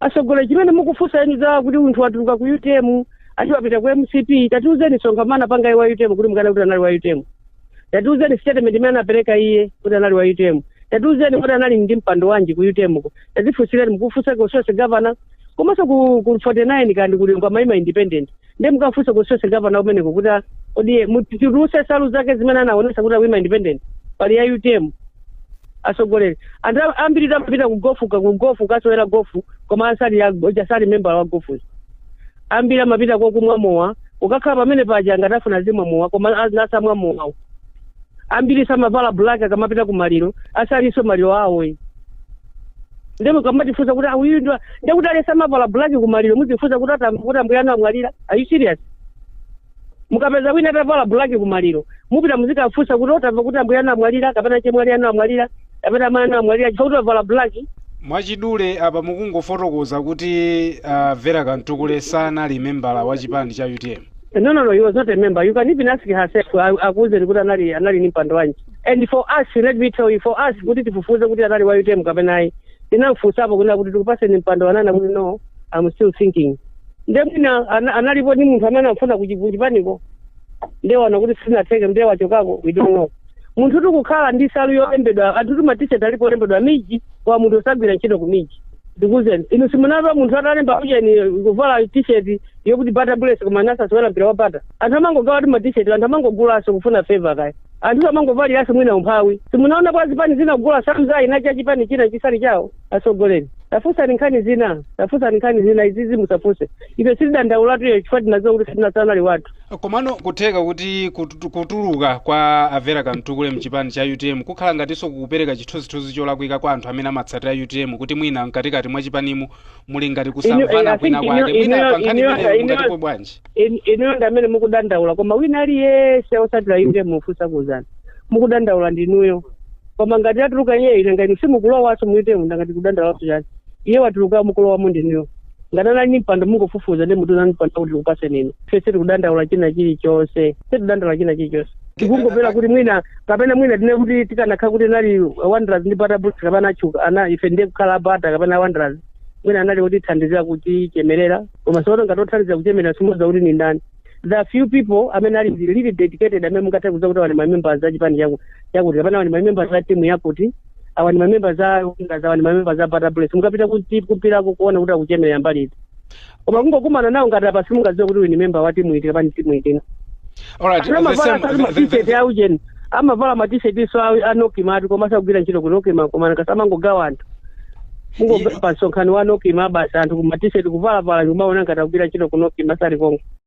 asogole chimene mukufunsa eni za kuti munthu watuluka ku UTM achiwapita ku MCP tatiuzeni sonkamana panga iye wa UTM kuti mukana kuti anali wa UTM. Tatiuzeni statement imene anapereka iye kuti anali wa UTM. Tatiuzeni kuti anali ndi mpando wanji ku UTM ko. Tatifunsireni mukufunsa ku social governor komanso ku 49 kandi kuli ngamaima independent. Ndiye mukafunsa ku social governor umene kuti odi mutiruse salu zake zimene anaonesa kuti awima independent pali ya UTM. Asogolere ambiri tapita ku gofu kasowera gofu koma asali member wa gofu ambiri amapita kwa kumwa mowa ukakhala pamene paja ngatafuna zimwa mowa koma nasamwa mowa ambiri samavala black akamapita ku maliro asaliso maliro awo ndemo kamatifunsa kuti uyu ndiye kuti alesa mavala black ku maliro muzifunsa kuti ambuyana amwalira. Are you serious? Mukapeza wina atavala black ku maliro mupita muzikafunsa kuti otamva kuti ambuyana amwalira kapena chemwaliyana amwalira kapena mana amwalira chifukwa avala black. Mwachidule apa mukungofotokoza kuti Vera Kantukule sanali member wa chipani cha UTM. No, he was not a member. You can even ask herself akuze kuti anali ni mpando wanji. And for us, let me tell you, for us kuti tifufuze kuti anali wa UTM kapena ayi tinamfunsa apo kuti tikupase ni mpando wanana kuti no, I'm still thinking. Ndiye mwina analipo ni munthu amene amfuna kuchipaniko ndiye wana kuti sinateke ndiye wachokako, we don't know. Munthu tikukhala ndi salu yolembedwa anthu t-shirt alipo olembedwa miji kwa munthu osagwira ntchito ku miji. Ndikuzeni inu simunava munthu atalemba ujeni kuvala t-shirt yokuti bata bulesi koma nasa siwela mpira wa bata. Anthu amangogawa ti ma-t-shirt anthu amangogulaso kufuna favor kaya. Anthu amangovaliraso mwina umphawi. Simunaona kwa zipani zina kugula samza inacha chipani china chisali chawo asogoleni. Tafusa nkhani zina izizi musafuse. Ife sitidandaula tu chifukwa tinazo kuti sinasanali watu. Komano kutheka kuti kutuluka kwa Vera Kantukule mchipani cha UTM kukhala ngatinso kukupereka chithunzithunzi cholakwika kwa anthu amene amatsatira UTM kuti mwina mkatikati mwa chipanimu muli ngati kusamvana kwina kwake mwina pankhani ngati bwanji. Ino ndamene mukudandaula koma wina aliyese osatira UTM mufunsa kuzana. Mukudandaula ndinuyo. Koma ngati atuluka iye ine ngati simukulowaso mu UTM ngati kudandaula chani. Iye watuluka mukulowa mundinuyo. Nganana ni mpando mungofufuza ndi mutu nani mpando kuti upase nini. Fese kudandaula china chilichonse. Tikungopera kuti mwina kapena mwina tine kuti tikanakha kuti nali Wanderers ndi Bata Bulls kapena achuka ana ife ndiye kukhala Bata kapena Wanderers. Mwina anali kuti thandizira kuti chemerera koma sono ngatothandizira kuchemerera simuza kuti ni ndani. There are few people amene ali really dedicated amene mungathe kuza kuti wali members a chipani chakuti kapena wali members a timu yakuti awani members a wani members a Bata Bulls mukapita kuti kupirako kuona kuti akuchemerera mbali iti. Koma kungokumana nawo ngati apa simungaziwe kuti ni member wa timu iti kapena timu iti. Alright, amavala ma-t-shirt so anokima ati koma sagwira ntchito kunokima koma nkasamangogawa anthu mungopasonkhani wa nokima basi anthu kuma t-shirt kuvala vala kumaona ngati akugwira ntchito kunokima sali kongo.